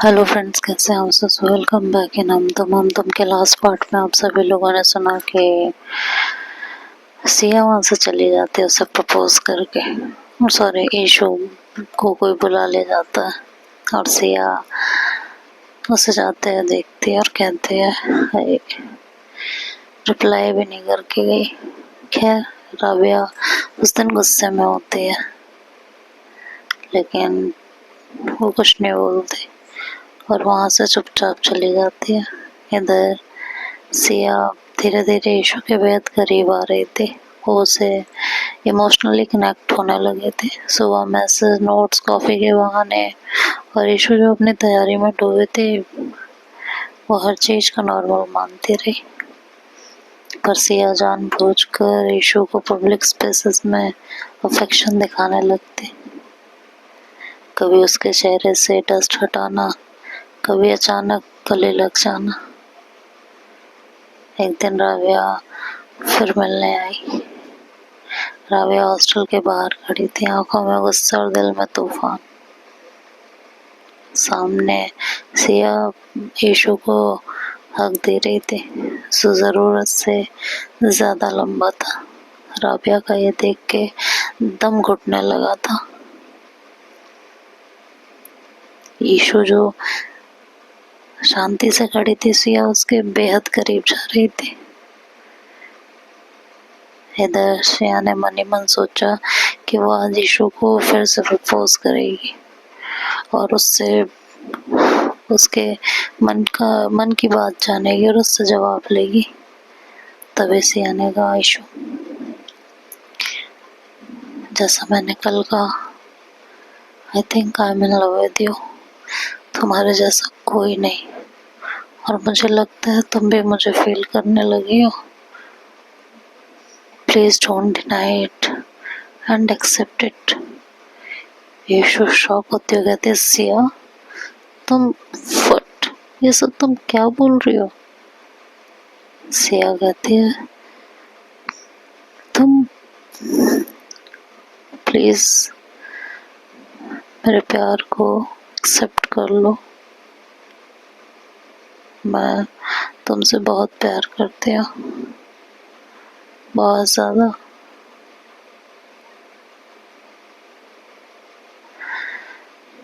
Hello friends, कैसे हैं आप सब। वेलकम बैक इन हम तुम के लास्ट पार्ट में आप सभी लोगों ने सुना कि सिया वहाँ से चली जाती है उसे प्रपोज करके। सॉरी, ईशू को कोई बुला ले जाता है और सिया उसे जाते हैं, देखती है और कहती है, रिप्लाई भी नहीं करके गई। खैर, राबिया उस दिन गुस्से में होती है, लेकिन वो कुछ नहीं बोलती और वहाँ से चुपचाप चली जाती है। इधर सिया धीरे धीरे ईशू के बेहद करीब आ रही थी। वो उसे इमोशनली कनेक्ट होने लगे थे। सुबह मैसेज, नोट्स, कॉफ़ी के बहाने, और ईशू जो अपनी तैयारी में डूबे थे वो हर चीज़ का नॉर्मल मानती रही। पर सिया जानबूझकर ईशू को पब्लिक स्पेसेस में अफेक्शन दिखाने लगती। कभी उसके चेहरे से डस्ट हटाना, कभी अचानक गले लग जाना। एक दिन राबिया फिर मिलने आई। राबिया हॉस्टल के बाहर खड़ी थी, आंखों में गुस्सा और दिल में तूफान। सामने सिया ईशू को हक दे रही थी, जो जरूरत से ज्यादा लंबा था। राबिया का ये देख के दम घुटने लगा था। ईशू जो शांति से खड़ी थी, सिया उसके बेहद करीब जा रही थी। इधर सिया ने मन ही मन सोचा कि वो आज ईशू को फिर से प्रपोज करेगी और उससे उसके मन की बात जानेगी और उससे जवाब लेगी। तभी सिया ने कहा, ईशू, जैसा मैंने कल कहा, I think I am in love with you. तुम्हारे जैसा कोई नहीं, और मुझे लगता है तुम भी मुझे फील करने लगी हो। Please don't deny it and accept it. Ishu shock होती हुई कहती है, सिया तुम फट, ये सब तुम क्या बोल रही हो। सिया कहती है, तुम प्लीज मेरे प्यार को एक्सेप्ट कर लो। मैं तुमसे बहुत प्यार करती हूँ, बहुत ज़्यादा।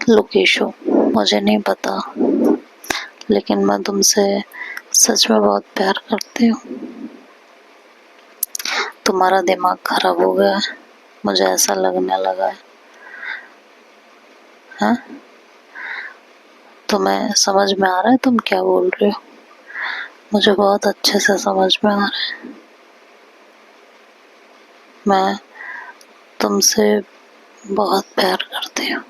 लुक ईशू, मुझे नहीं पता, लेकिन मैं तुमसे सच में बहुत प्यार करती हूँ। तुम्हारा दिमाग खराब हो गया है, मुझे ऐसा लगने लगा है। हाँ, तुम्हें समझ में आ रहा है तुम क्या बोल रहे हो? मुझे बहुत अच्छे से समझ में आ रहा है। मैं तुमसे बहुत प्यार करती हूँ।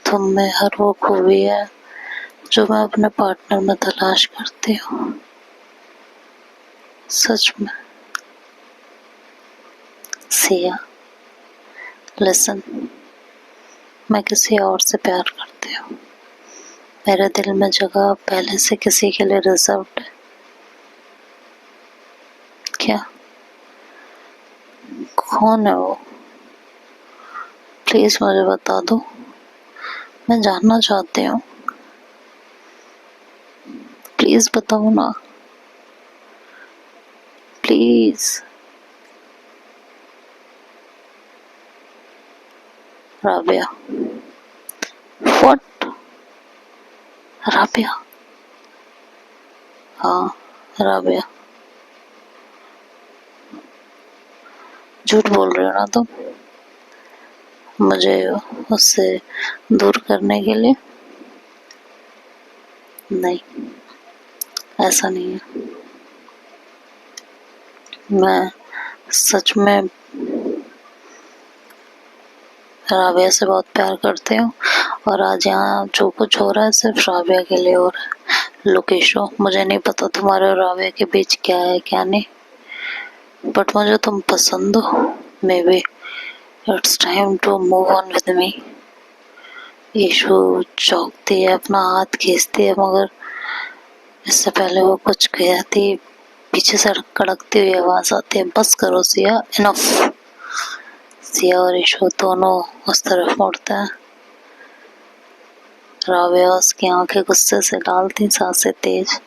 तुम में हर वो खूबी है जो मैं अपने पार्टनर में तलाश करती हूँ, सच में। सिया, लिसन, मैं किसी और से प्यार करती हूँ। मेरे दिल में जगह पहले से किसी के लिए रिजर्व्ड है। क्या? कौन है वो? प्लीज मुझे बता दो, मैं जानना चाहती हूँ। प्लीज बताओ ना, प्लीज। राबिया। व्हाट? राबिया? हाँ, राबिया। झूठ बोल रहे हो ना तुम मुझे उससे दूर करने के लिए? नहीं, ऐसा नहीं है। मैं सच में राबिया से बहुत प्यार करती हूँ, और आज यहाँ जो कुछ हो रहा है सिर्फ राबिया के लिए हो रहा है। लोकेशो, मुझे नहीं पता तुम्हारे और राबिया के बीच क्या है क्या नहीं, बट मुझे तुम पसंद हो। Maybe it's time to move on with me. Ishu चौंकती है, अपना हाथ खींचती है, मगर इससे पहले वो कुछ कहती, पीछे से कड़कती हुई आवाज आती है, बस करो सिया, इनफ। सिया और ईशू दोनों उस तरफ मुड़ते हैं। राबिया उसकी आंखें गुस्से से लाल थी, सांसें तेज।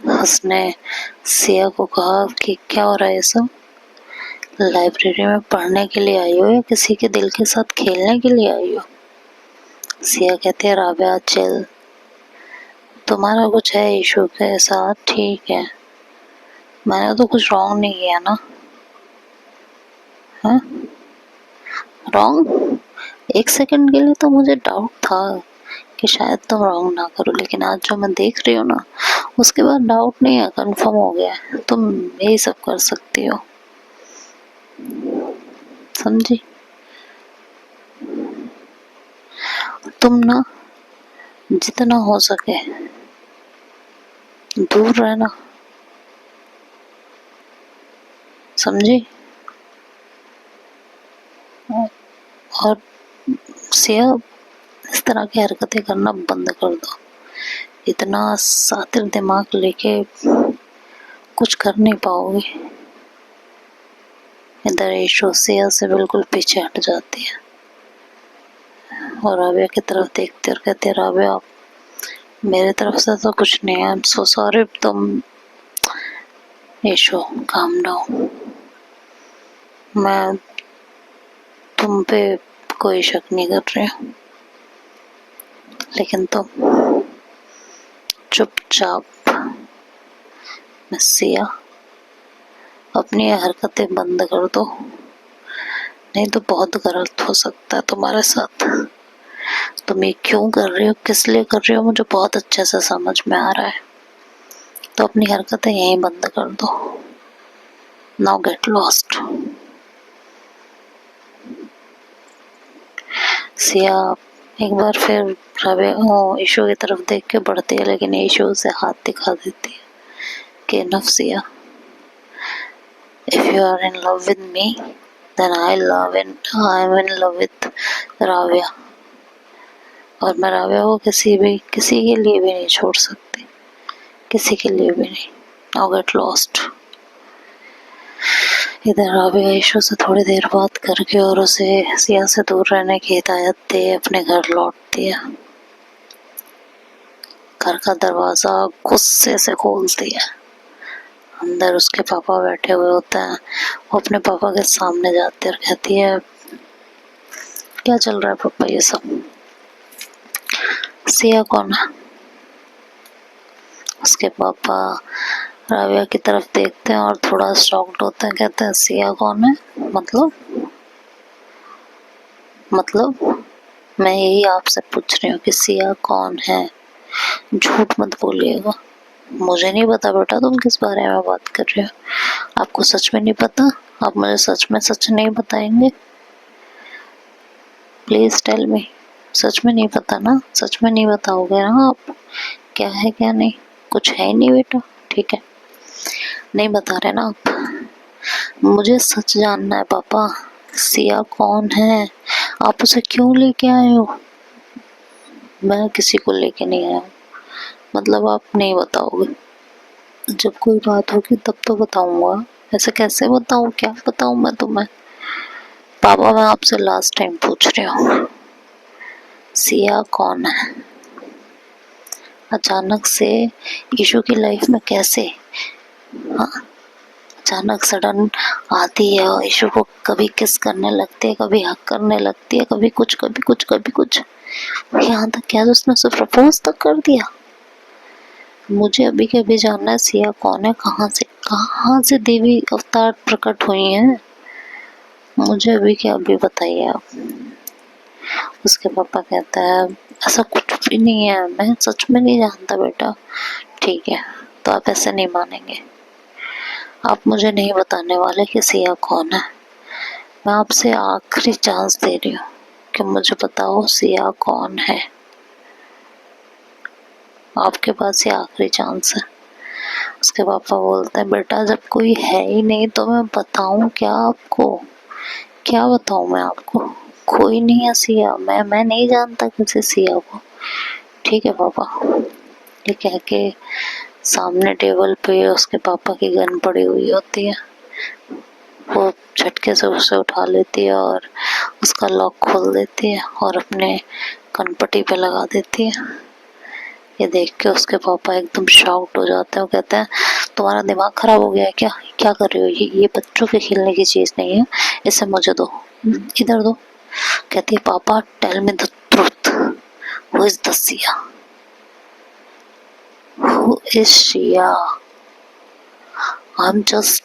उसने सिया को कहा कि क्या हो रहा है ये सब? लाइब्रेरी में पढ़ने के लिए आई हो या किसी के दिल के साथ खेलने के लिए आई हो? सिया कहती है राबिया चिल, तुम्हारा कुछ है इशू के साथ? ठीक है, मैंने तो कुछ रॉन्ग नहीं किया ना। हाँ रॉन्ग? एक सेकंड के लिए तो मुझे डाउट था कि शायद तुम रॉन्ग ना करो, लेकिन आज जो मैं देख रही हूँ ना, उसके बाद डाउट नहीं है, कंफर्म हो गया है तुम यही सब कर सकती हो। समझी? तुम ना जितना हो सके दूर रहना, समझी? और सिया इस तरह की हरकतें करना बंद कर दो। इतना सातिर दिमाग लेके कुछ कर नहीं पाओगे। इधर ईशो सिया से बिल्कुल पीछे हट जाती है और राबिया की तरफ देखते और कहते हैं राबिया मेरे तरफ से तो कुछ नहीं है, आई एम सो सॉरी। तुम ईशो काम डाउन, मैं तुम पे कोई शक नहीं कर रही हूँ, लेकिन तुम चुपचाप सिया अपनी हरकतें बंद कर दो, नहीं तो बहुत गलत हो सकता है तुम्हारे साथ। तुम ये क्यों कर रही हो, किस लिए कर रही हो, मुझे बहुत अच्छे से समझ में आ रहा है, तो अपनी हरकतें यहीं बंद कर दो। Now get lost. सिया एक बार फिर ईशो की तरफ देख के बढ़ती है, लेकिन ईशो उसे हाथ दिखा देती है कि enough Siya, if you are in love with me then I am in love with Rabiya, और मैं राबिया को किसी के लिए भी नहीं छोड़ सकती, किसी के लिए भी नहीं। Now get lost. इधर राबिया ईशो से थोड़ी देर बात करके और उसे सिया से दूर रहने की हिदायत दे अपने घर लौटती है। घर का दरवाजा गुस्से से खोलती है। अंदर उसके पापा बैठे हुए होते हैं। वो अपने पापा के सामने जाती है और कहती है क्या चल रहा है पापा ये सब? सिया कौन है? उसके पापा राबिया की तरफ देखते हैं और थोड़ा शॉक्ड होते हैं, कहते हैं सिया कौन है? मतलब मैं यही आपसे पूछ रही हूँ कि सिया कौन है? झूठ मत बोलिएगा, मुझे नहीं पता बेटा तुम किस बारे में बात कर रहे हो। आपको सच में नहीं पता? आप मुझे सच में सच नहीं बताएंगे? Please tell me. सच में नहीं पता ना? सच में नहीं बताओगे ना आप? क्या है क्या नहीं? कुछ है ही नहीं बेटा, ठीक है नहीं बता रहे ना आप? मुझे सच जानना है पापा, सिया कौन है? आप उसे क्यों लेके आए हो? मैं किसी को लेके नहीं आया हूँ। मतलब आप नहीं बताओगे? जब कोई बात होगी तब तो बताऊंगा, ऐसे कैसे बताऊं? क्या बताऊं मैं तुम्हें? पापा मैं आपसे लास्ट टाइम पूछ रही हूँ, सिया कौन है? अचानक से ईशू की लाइफ में कैसे? हाँ अचानक सडन आती है और ईशू को कभी किस करने लगती है, कभी हक करने लगती है, कभी कुछ कभी कुछ कभी कुछ। यहाँ तक क्या उसने उसे प्रपोज तक कर दिया। मुझे अभी के अभी जानना है सिया कौन है, कहाँ से देवी अवतार प्रकट हुई हैं, मुझे अभी के अभी बताइए आप। उसके पापा कहता है ऐसा कुछ भी नहीं है, मैं सच में नहीं जानता बेटा। ठीक है तो आप ऐसे नहीं मानेंगे, आप मुझे नहीं बताने वाले कि सिया कौन है। मैं आपसे आखिरी चांस दे रही हूँ कि मुझे बताओ सिया कौन है। आपके पास ये आखिरी चांस है। उसके पापा बोलते हैं बेटा जब कोई है ही नहीं तो मैं बताऊं क्या आपको? क्या बताऊं मैं आपको? कोई नहीं है सिया, मैं नहीं जानता किसी सिया को। ठीक है पापा। ये कह के सामने टेबल पे उसके पापा की गन पड़ी हुई होती है। वो झटके से उसे उठा लेती है और उसका लॉक खोल देती है और अपने कनपट्टी पे लगा देती है। ये देख के उसके पापा एकदम शॉक्ड हो जाते हैं। वो कहते हैं तुम्हारा दिमाग खराब हो गया है क्या, क्या कर रही हो, ये बच्चों के खेलने की चीज नहीं है, इसे मुझे दो, इधर दो। कहती है papa tell me the truth, who is the Siya, who is Shiya, I am just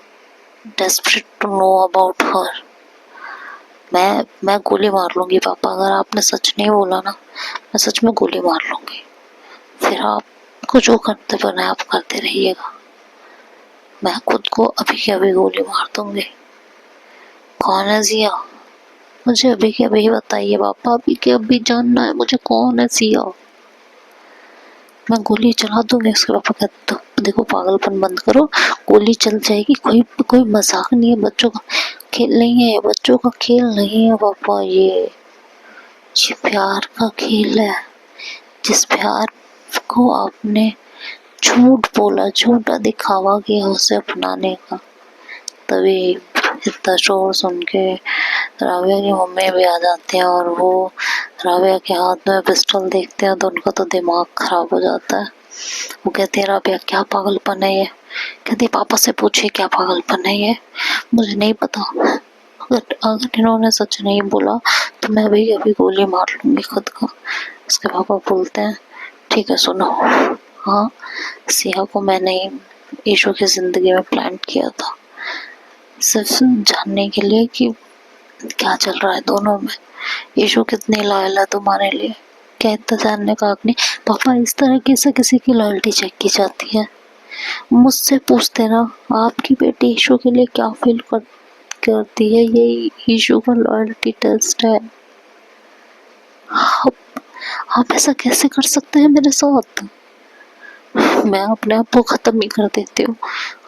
desperate to know about her. मैं गोली मार लूंगी पापा, अगर आपने सच नहीं बोला ना, मैं सच में गोली मार लूंगी, फिर आपको जो करते बना है आप करते रहिएगा, मैं खुद को अभी के अभी गोली मार दूंगी। कौन है जिया, मुझे अभी के अभी बताइए पापा, अभी के अभी जानना है मुझे कौन है जिया, मैं गोली चला दूंगी। उसके पापा कहते तो देखो पागलपन बंद करो, गोली चल जाएगी, कोई कोई मजाक नहीं है, बच्चों का खेल नहीं है, बच्चों का खेल नहीं है पापा, ये प्यार का खेल है। जिस प्यार को आपने झूठ बोला, झूठा दिखावा किया उसे अपनाने का, तभी इतना शोर सुन के राबिया की मम्मी भी आ जाती हैं और वो राबिया के हाथ में पिस्टल देखते हैं तो उनका तो दिमाग खराब हो जाता है। वो कहते हैं राबिया क्या पागलपन है ये, कहती पापा से पूछिए क्या पागलपन है ये, मुझे नहीं पता, अगर इन्होंने सच नहीं बोला तो मैं भी अभी गोली मार लूंगी खुद को। उसके पापा बोलते हैं ठीक है सुनो, हाँ सिया को मैंने ईशु की जिंदगी में प्लांट किया था, सिर्फ जानने के लिए कि क्या चल रहा है दोनों में, ईशु कितनी लॉयल है तुम्हारे लिए, क्या इतना जानने का हक नहीं। पापा इस तरह से किसी की लॉयल्टी चेक की जाती है, मुझसे पूछते ना आपकी बेटी ईशु के लिए क्या फील करती है, ये ईशु का लॉयल्टी टेस्ट है। आप ऐसा कैसे कर सकते हैं मेरे साथ, मैं अपने आप को खत्म ही कर देती हूँ।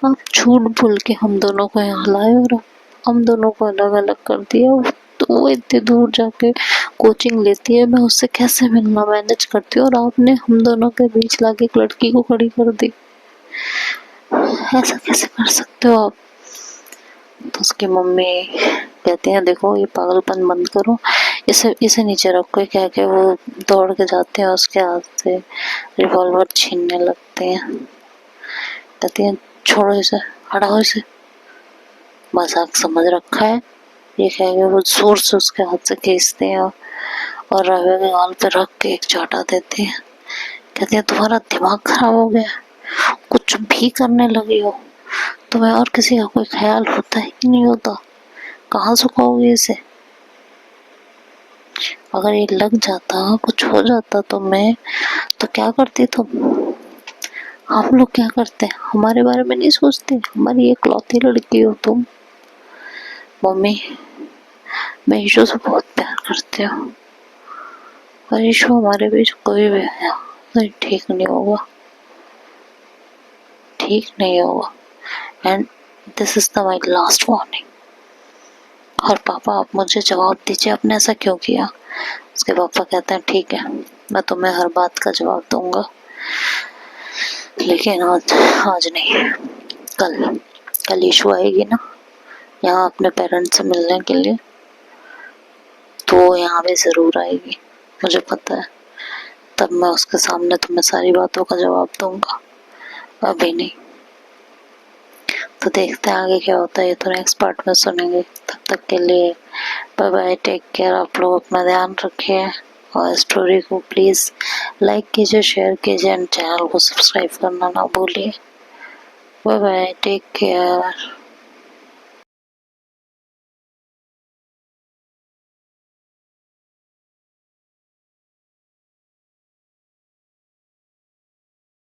आप झूठ बोल के हम दोनों को यहाँ लाए और हम दोनों को अलग अलग कर दिया, तो वो इतने दूर जाके कोचिंग लेती है, मैं उससे कैसे मिलना मैनेज करती हूँ, और आपने हम दोनों के बीच लाके एक लड़की को खड़ी कर दी, ऐसा कैसे कर सकते हो आप। तो उसकी मम्मी कहती हैं देखो ये पागलपन बंद करो, इसे नीचे रखो, कह के वो दौड़ के जाते हैं, उसके हाथ से रिवॉल्वर छीनने लगते हैं। कहती हैं छोड़ो इसे, हटाओ इसे, मजाक समझ रखा है, ये कह के वो जोर से उसके हाथ से खींचते हैं और राबिया के गाल पे रख के एक चाटा देते हैं। कहती है तुम्हारा दिमाग खराब हो गया, कुछ भी करने लगी हो, तुम्हें और किसी का कोई ख्याल होता है कि नहीं होता, कहाँ सुखाओगे इसे, अगर ये लग जाता कुछ हो जाता तो मैं तो क्या करती तुम, हम लोग क्या करते हैं, हमारे बारे में नहीं सोचते, हमारी इकलौती लड़की हो तुम। मम्मी मैं ईशु से बहुत प्यार करती हूँ, और ईशु हमारे बीच कोई भी आया नहीं, ठीक नहीं होगा, ठीक नहीं होगा, and this is the my last warning. और पापा आप मुझे जवाब दीजिए आपने ऐसा क्यों किया। उसके पापा कहते हैं ठीक है मैं तुम्हें हर बात का जवाब दूंगा, लेकिन आज नहीं, कल ईशु आएगी ना यहाँ अपने पेरेंट्स से मिलने के लिए, तो वो यहाँ भी जरूर आएगी, मुझे पता है, तब मैं उसके सामने तुम्हें सारी बातों का जवाब दूंगा, अभी नहीं। तो देखते हैं आगे क्या होता है, ये तो नेक्स्ट पार्ट में सुनेंगे। तब तक के लिए बाय बाय, टेक केयर, आप लोग अपना ध्यान रखिए और स्टोरी को प्लीज़ लाइक कीजिए, शेयर कीजिए एंड चैनल को सब्सक्राइब करना ना भूलिए। Bye bye, take care.